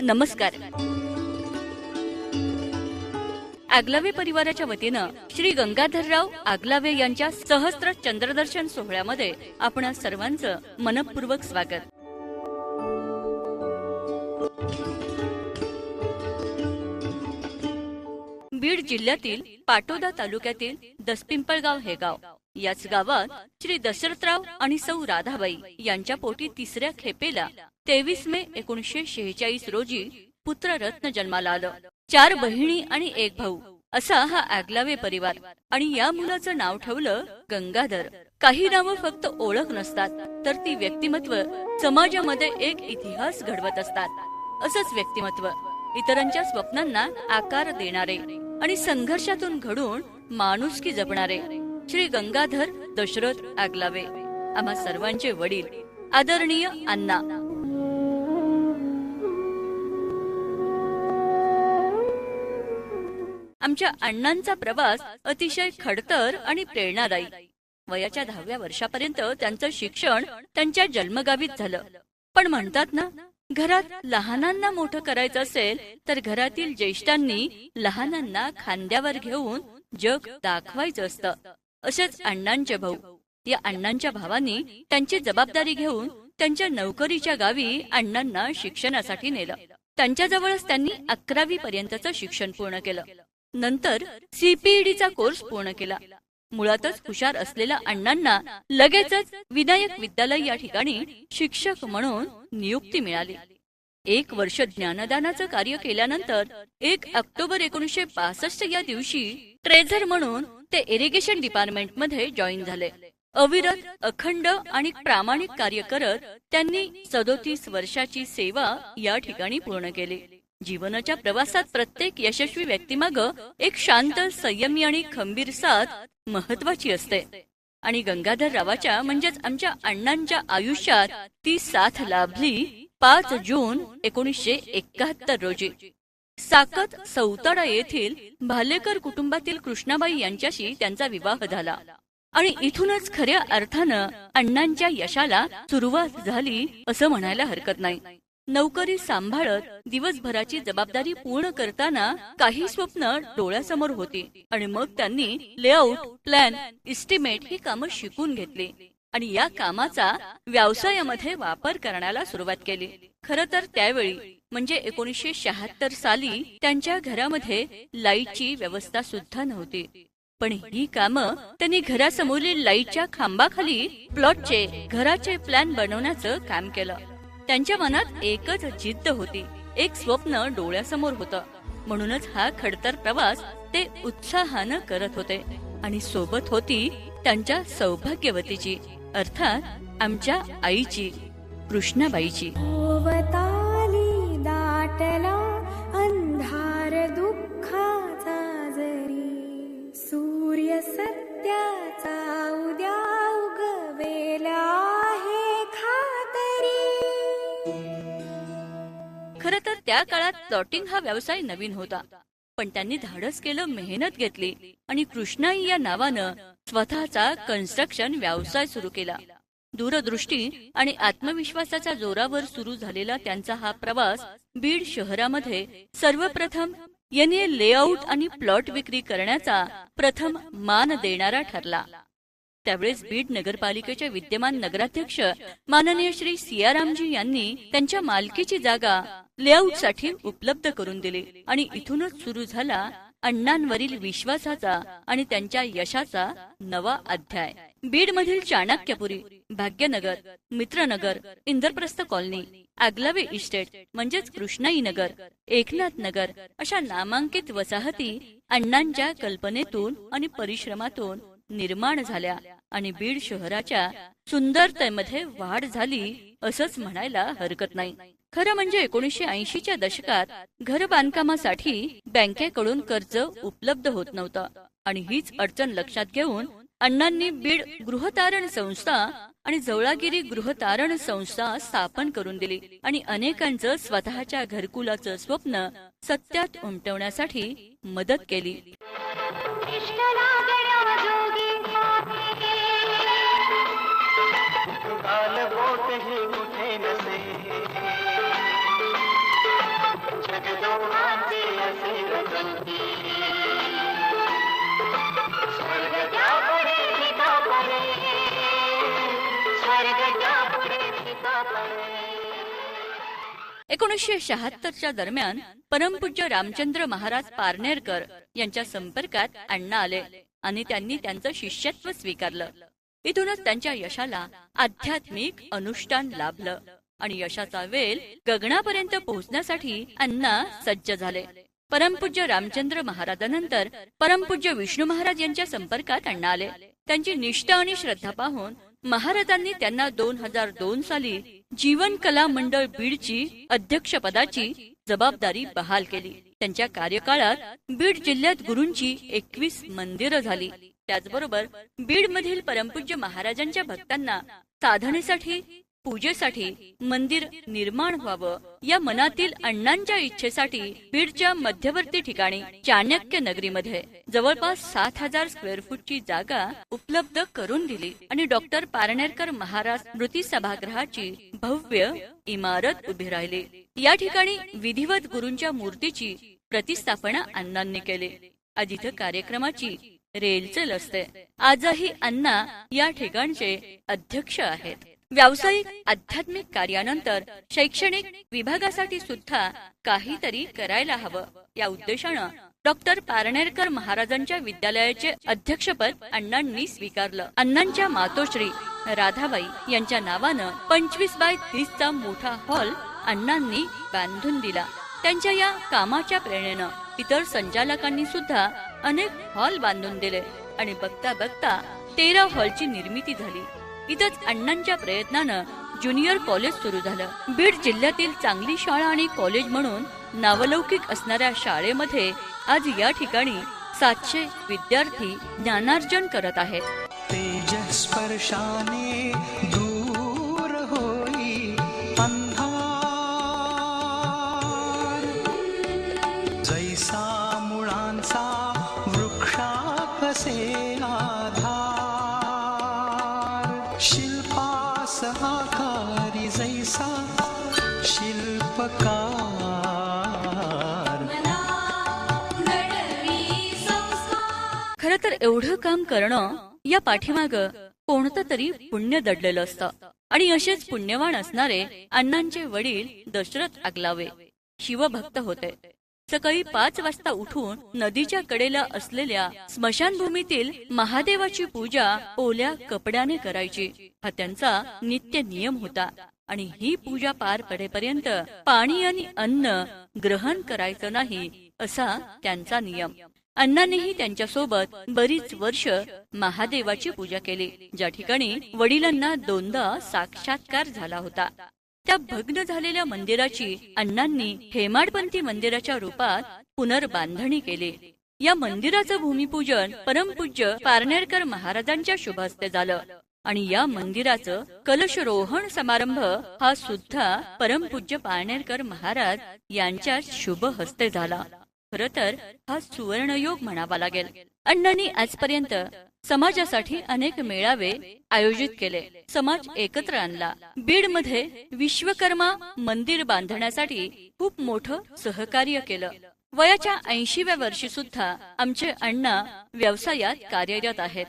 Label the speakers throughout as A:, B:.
A: नमस्कार. आगलावे परिवाराच्या वतीनं श्री गंगाधरराव आगलावे यांच्या सहस्त्र चंद्रदर्शन सोहळ्यामध्ये आपण सर्वांचं मनपूर्वक स्वागत. बीड जिल्ह्यातील पाटोदा तालुक्यातील दसपिंपळगाव हे गाव. याच गावात श्री दशरथराव आणि सौ राधाबाई यांच्या पोटी तिसऱ्या खेपेला 23 मे 1946 रोजी पुत्ररत्न जन्माला आलं. 4 बहिणी आणि 1 भाऊ असा हा आगलावे परिवार. आणि या मुलाचं नाव ठेवलं गंगाधर. काही नावं फक्त ओळख नसतात, तर ती व्यक्तिमत्व समाजामध्ये एक इतिहास घडवत असतात. असंच व्यक्तिमत्व इतरांच्या स्वप्नांना आकार देणारे आणि संघर्षातून घडून माणुसकी जपणारे श्री गंगाधर दशरथ आगलावे, आम्हा सर्वांचे वडील, आदरणीय अण्णा. आमच्या अण्णांचा प्रवास अतिशय खडतर आणि प्रेरणादायी. वयाच्या 10व्या वर्षापर्यंत त्यांचं शिक्षण त्यांच्या जन्मगावीच झालं. पण म्हणतात ना, घरात लहानांना मोठं करायचं असेल तर घरातील ज्येष्ठांनी लहानांना खांद्यावर घेऊन जग दाखवायचं असतं. असेच अण्णांचे भाऊ. या अण्णांच्या भावांनी त्यांची जबाबदारी घेऊन त्यांच्या नोकरीच्या गावी अण्णांना शिक्षणासाठी नेलं. त्यांच्याजवळच त्यांनी 11वी पर्यंतचं शिक्षण पूर्ण केलं. नंतर CPEDचा कोर्स पूर्ण केला. मुळातच हुशार असलेल्या अण्णांना लगेचच विनायक विद्यालय या ठिकाणी शिक्षक म्हणून नियुक्ती मिळाली. 1 वर्ष ज्ञानदानाचं कार्य केल्यानंतर 1 ऑक्टोबर 1965 या दिवशी ट्रेझर म्हणून ते इरिगेशन डिपार्टमेंट मध्ये जॉईन झाले. अविरत, अखंड आणि प्रामाणिक कार्य करत त्यांनी 37 वर्षाची सेवा या ठिकाणी पूर्ण केली. जीवनाच्या प्रवासात प्रत्येक यशस्वी व्यक्तीमागं एक शांत, संयमी आणि खंबीर साथ महत्वाची असते. आणि गंगाधर रावाच्या म्हणजेच आमच्या अण्णांच्या आयुष्यात ती साथ लाभली 5 जून 1971 रोजी. साकत सौताडा येथील भालेकर कुटुंबातील कृष्णाबाई यांच्याशी त्यांचा विवाह झाला. आणि इथूनच खऱ्या अर्थानं अण्णांच्या यशाला सुरुवात झाली असं म्हणायला हरकत नाही. नोकरी सांभाळत दिवसभराची जबाबदारी पूर्ण करताना काही स्वप्न डोळ्यासमोर होती. आणि मग त्यांनी लेआउट, प्लॅन, इस्टिमेट ही कामं शिकून घेतली आणि या कामाचा व्यवसायामध्ये वापर करण्याला सुरुवात केली. खरं तर त्यावेळी म्हणजे 1976 साली त्यांच्या घरामध्ये लाईटची व्यवस्था सुद्धा नव्हती. पण ही कामं त्यांनी घरासमोरील लाईटच्या खांबाखाली प्लॉटचे, घराचे प्लॅन बनवण्याचं काम केलं. त्यांच्या मनात एकच जिद्द होती, एक स्वप्न डोळ्यासमोर होतं. म्हणूनच हा खडतर प्रवास ते उत्साहानं करत होते. आणि सोबत होती त्यांच्या सौभाग्यवतीची, अर्थात आमच्या आईची, कृष्णाबाईची.
B: दाटला अंधार दुःखाचा जरी, सूर्य सत्याचा उद्या उगवेला आहे खातरी.
A: खरं तर त्या काळात प्लॉटिंग हा व्यवसाय नवीन होता. पण त्यांनी धाडस केलं, मेहनत घेतली आणि कृष्णाई या नावानं स्वतःचा कन्स्ट्रक्शन व्यवसाय सुरू केला. दूरदृष्टी आणि आत्मविश्वासाच्या जोरावर सुरू झालेला त्यांचा हा प्रवास बीड शहरामध्ये सर्वप्रथम यांनी लेआउट आणि प्लॉट विक्री करण्याचा प्रथम मान देणारा ठरला. त्यावेळेस बीड नगरपालिकेचे विद्यमान नगराध्यक्ष माननीय श्री सियारामजी यांनी त्यांच्या मालकीची जागा लेआउटसाठी उपलब्ध करून दिली. आणि इथूनच सुरू झाला अण्णांवरील विश्वासाचा आणि त्यांच्या यशाचा नवा अध्याय. बीड मधील चाणक्यपुरी, भाग्यनगर, मित्रनगर, इंद्रप्रस्थ कॉलनी, आगलावे इस्टेट म्हणजेच कृष्णाई नगर, एकनाथ नगर अशा नामांकित वसाहती अण्णांच्या कल्पनेतून आणि परिश्रमातून निर्माण झाल्या. आणि बीड शहराच्या सुंदरतेमध्ये वाढ झाली असंच म्हणायला हरकत नाही. खरं म्हणजे 1980च्या दशकात घर बांधकामासाठी बँकेकडून कर्ज उपलब्ध होत नव्हतं. आणि हीच अडचण लक्षात घेऊन अण्णांनी बीड गृहतारण संस्था आणि जवळागिरी गृहतारण संस्था स्थापन करून दिली. आणि अनेकांचं स्वतःच्या घरकुलाचं स्वप्न सत्यात उमटवण्यासाठी मदत केली.
C: बोट ही कुठे नसे,
A: एकोणीसशे 1976च्या दरम्यान परमपूज्य रामचंद्र महाराज पारनेरकर यांच्या संपर्कात अण्णा आले आणि त्यांनी त्यांचं शिष्यत्व स्वीकारलं. इथूनच त्यांच्या यशाला आध्यात्मिक अनुष्ठान लाभलं आणि यशाचा वेल गगनापर्यंत पोहोचण्यासाठी अण्णा सज्ज झाले. परमपूज्य रामचंद्र महाराजांनंतर परमपूज्य विष्णू महाराज यांच्या संपर्कात अण्णा आले. त्यांची निष्ठा आणि श्रद्धा पाहून महाराजांनी त्यांना 2002 साली जीवन कला मंडळ बीडची अध्यक्षपदाची जबाबदारी बहाल केली. त्यांच्या कार्यकाळात बीड जिल्ह्यात गुरूंची 21 मंदिरं झाली. त्याचबरोबर बीड मधील परमपूज्य महाराजांच्या भक्तांना साधनेसाठी पूजेसाठी मंदिर निर्माण व्हावं या मनातील अण्णांच्या इच्छेसाठी बीडच्या मध्यवर्ती ठिकाणी चाणक्य नगरीमध्ये जवळपास 7,000 स्क्वेअर फूटची जागा उपलब्ध करून दिली आणि डॉक्टर पारनेरकर महाराज स्मृती सभागृहाची भव्य इमारत उभी राहिली. या ठिकाणी विधिवत गुरूंच्या मूर्तीची प्रतिस्थापना अण्णांनी केली. आज इथं कार्यक्रमाची रेलचेल असते. आजही अण्णा या ठिकाणचे अध्यक्ष आहेत. व्यावसायिक आध्यात्मिक कार्यानंतर शैक्षणिक विभागासाठी सुद्धा काहीतरी करायला हवं या उद्देशानं डॉक्टर पारनेरकर महाराजांच्या विद्यालयाचे अध्यक्षपद अण्णांनी स्वीकारलं. अण्णांच्या मातोश्री राधाबाई यांच्या नावानं 25x30 चा मोठा हॉल अण्णांनी बांधून दिला. त्यांच्या या कामाच्या प्रेरणेनं इतर संचालकांनी सुद्धा अनेक हॉल बांधून दिले आणि बघता बघता 13 हॉलची निर्मिती झाली. इथंच अण्णांच्या प्रयत्नानं ज्युनियर कॉलेज सुरू झालं. बीड जिल्ह्यातील चांगली शाळा आणि कॉलेज म्हणून नावलौकिक असणाऱ्या शाळेमध्ये आज या ठिकाणी 700 विद्यार्थी ज्ञानार्जन करत आहेत.
C: तेजस्पर्शाने दूर होई अंधार, जैसा मुळांचा वृक्षाकसे शिल्पास आकारी जैसा शिल्पकार.
A: खरं तर एवढं काम करणं या पाठीमाग कोणतं तरी पुण्य दडलेलं असतं आणि असेच पुण्यवान असणारे अण्णांचे वडील दशरथ आगलावे शिवभक्त होते. सकाळी 5 वाजता उठून नदीच्या कडेला असलेल्या स्मशानभूमीतील महादेवाची पूजा ओल्या कपड्याने करायची. हा त्यांचा नित्य नियम होता आणि ही पूजा पार पडेपर्यंत पाणी आणि अन्न ग्रहण करायचं नाही असा त्यांचा नियम. अण्णांनीही त्यांच्यासोबत बरीच वर्ष महादेवाची पूजा केली, ज्या ठिकाणी वडिलांना 2दा साक्षात्कार झाला होता. त्या भग्न झालेल्या मंदिराची अण्णांनी हेमाडपंथी मंदिराच्या रूपात पुनर्बांधणी केली. या मंदिराचं भूमिपूजन परमपूज्य पारनेरकर महाराजांच्या शुभ हस्ते झालं आणि या मंदिराचं कलशरोहण समारंभ हा सुद्धा परमपूज्य पारनेरकर महाराज यांच्या शुभ हस्ते झाला. खरं तर हा सुवर्णयोग म्हणावा लागेल. अण्णांनी आजपर्यंत समाजासाठी अनेक मेळावे आयोजित केले, समाज एकत्र आणला. बीड मध्ये विश्वकर्मा मंदिर बांधण्यासाठी खूप मोठं सहकार्य केलं. वयाच्या 80व्या वर्षी सुद्धा आमचे अण्णा व्यवसायात कार्यरत आहेत.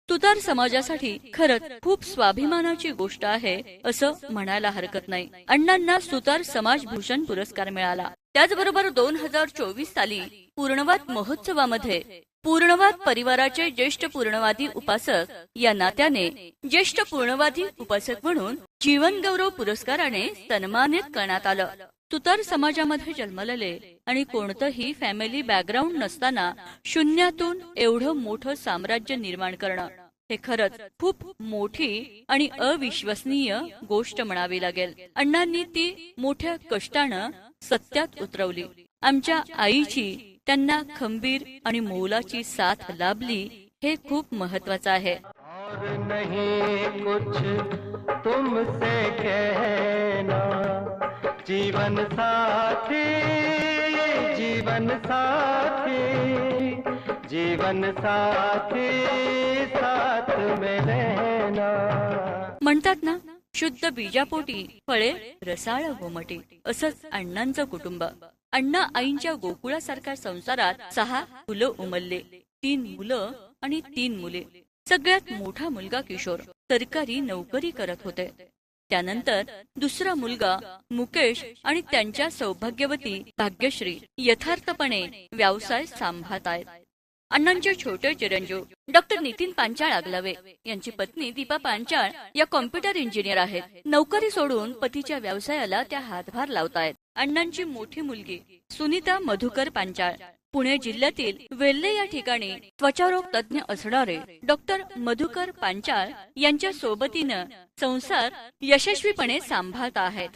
A: तुतार समाजासाठी खरंच खूप स्वाभिमानाची गोष्ट आहे असं म्हणायला हरकत नाही. अण्णांना सुतार समाज भूषण पुरस्कार मिळाला. त्याचबरोबर 2024 साली पूर्णवाद महोत्सवामध्ये पूर्णवाद परिवाराचे ज्येष्ठ पूर्णवादी उपासक या नात्याने ज्येष्ठ पूर्णवादी उपासक म्हणून जीवन गौरव पुरस्काराने सन्मानित करण्यात आलं. तुतार समाजामध्ये जन्मलेले आणि कोणतंही फॅमिली बॅकग्राऊंड नसताना शून्यातून एवढं मोठं साम्राज्य निर्माण करणं हे खरंच खूप मोठी आणि अविश्वसनीय गोष्ट म्हणावी लागेल. अण्णांनी ती मोठ्या कष्टानं सत्यात उतरवली. आमच्या आईची त्यांना खंबीर आणि मोलाची साथ लाभली हे खूप महत्वाचं आहे.
D: और नहीं कुछ तुमसे कहना, जीवन साथी, जीवन साथी, जीवन साथी, साथ में रहना.
A: म्हणतात ना, शुद्ध बीजापोटी फळे रसाळ गोमटी. असंच अण्णांचं कुटुंब अण्णा आईंच्या गोकुळासारख्या संसारात 6 फुलं उमलले, 3 मुलं आणि 3 मुले. सगळ्यात मोठा मुलगा किशोर सरकारी नोकरी करत होते. त्यानंतर दुसरा मुलगा मुकेश आणि त्यांच्या सौभाग्यवती भाग्यश्री यथार्थपणे व्यवसाय सांभाळत आहेत. अण्णांचे छोटे चिरंजीव डॉक्टर नितीन पांचाळ आगलावे यांची पत्नी दीपा पांचाळ या कॉम्प्युटर इंजिनियर आहेत. नोकरी सोडून पतीच्या व्यवसायाला त्या हातभार लावतायत. अण्णांची मोठी मुलगी सुनीता मधुकर पांचाळ पुणे जिल्ह्यातील वेल्हे या ठिकाणी त्वचारोग तज्ञ असणारे डॉक्टर मधुकर पांचाळ यांच्या सोबतीनं संसार यशस्वीपणे सांभाळत आहेत.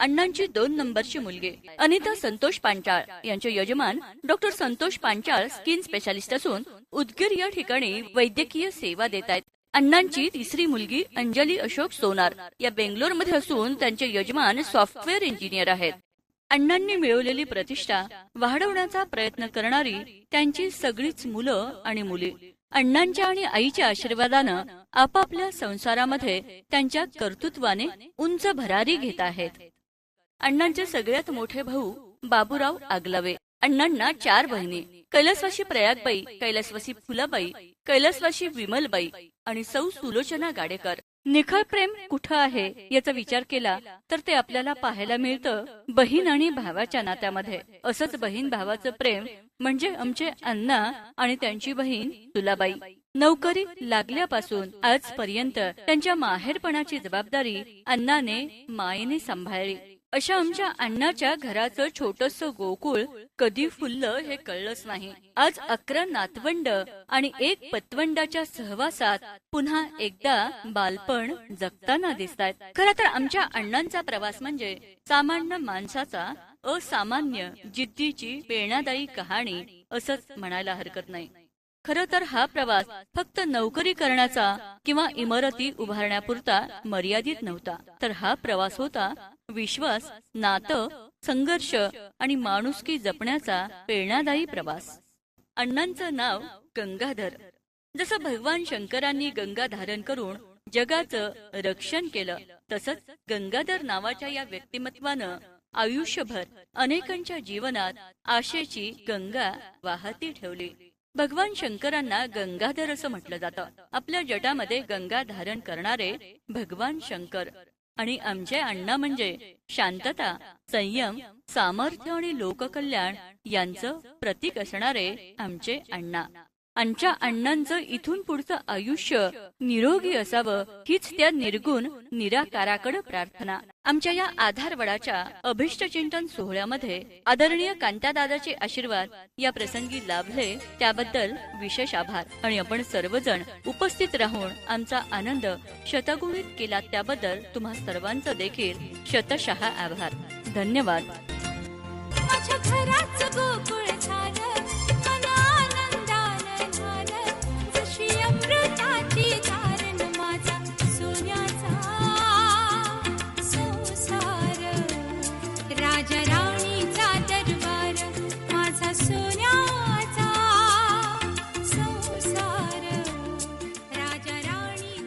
A: अण्णांची 2 नंबरची मुलगी अनिता संतोष पांचाळ यांचे यजमान doctor Santosh Panchal skin specialist असून उदगीर या ठिकाणी वैद्यकीय सेवा देत आहेत. अण्णांची तिसरी मुलगी अंजली अशोक सोनार या बेंगलोरमध्ये असून त्यांचे यजमान सॉफ्टवेअर इंजिनियर आहेत. अण्णांनी मिळवलेली प्रतिष्ठा वाढवण्याचा प्रयत्न करणारी त्यांची सगळीच मुलं आणि मुली अण्णांच्या आणि आईच्या आशीर्वादानं आपापल्या संसारामध्ये त्यांच्या कर्तृत्वाने उंच भरारी घेत आहेत. अण्णांचे सगळ्यात मोठे भाऊ बाबूराव आगलावे. अण्णांना 4 बहिणी कैलासवासी प्रयागबाई, कैलासवासी फुलाबाई, कैलासवासी विमलबाई आणि सौ सुलोचना गाडेकर. निखळ प्रेम कुठं आहे याचा विचार केला तर ते आपल्याला पाहायला मिळतं बहीण आणि भावाच्या नात्यामध्ये. असंच बहीण भावाचं प्रेम म्हणजे आमचे अण्णा आणि त्यांची बहीण तुलाबाई. नोकरी लागल्यापासून आजपर्यंत त्यांच्या माहेरपणाची जबाबदारी अण्णाने मायेने सांभाळली. अशा आमच्या अण्णाच्या घराचं छोटंसं गोकुळ कधी फुललं हे कळलंच नाही. आज 11 नातवंड आणि 1 पतवंडाच्या सहवासात पुन्हा एकदा बालपण जगताना दिसतायत. खरं तर आमच्या अण्णांचा प्रवास म्हणजे सामान्य माणसाचा असामान्य जिद्दीची प्रेरणादायी कहाणी असंच म्हणायला हरकत नाही. खरं तर हा प्रवास फक्त नोकरी करण्याचा किंवा इमारती उभारण्यापुरता मर्यादित नव्हता, तर हा प्रवास होता विश्वास, नातं, संघर्ष आणि माणुसकी जपण्याचा प्रेरणादायी प्रवास. अण्णांचं नाव गंगाधर. जसं भगवान शंकरांनी गंगा धारण करून जगाचं रक्षण केलं, तसंच गंगाधर नावाच्या या व्यक्तिमत्वानं आयुष्यभर अनेकांच्या जीवनात आशेची गंगा वाहती ठेवली. भगवान शंकरांना गंगाधर असं म्हटलं जातं. आपल्या जटामध्ये गंगा धारण करणारे भगवान शंकर आणि आमचे अण्णा म्हणजे शांतता, संयम, सामर्थ्य आणि लोककल्याण यांचं प्रतीक असणारे आमचे अण्णा. आमच्या अण्णांचं इथून पुढचं आयुष्य निरोगी असावं हीच त्या निर्गुण निराकाराकडे प्रार्थना. आमच्या या आधारवडाच्या अभिष्ट चिंतन सोहळ्यामध्ये आदरणीय कांतादादाचे आशीर्वाद या प्रसंगी लाभले त्याबद्दल विशेष आभार आणि आपण सर्वजण उपस्थित राहून आमचा आनंद शतगुणित केला त्याबद्दल तुम्हा सर्वांचं देखील शतशः आभार. धन्यवाद.
B: माझ्या घराचं गोकुळ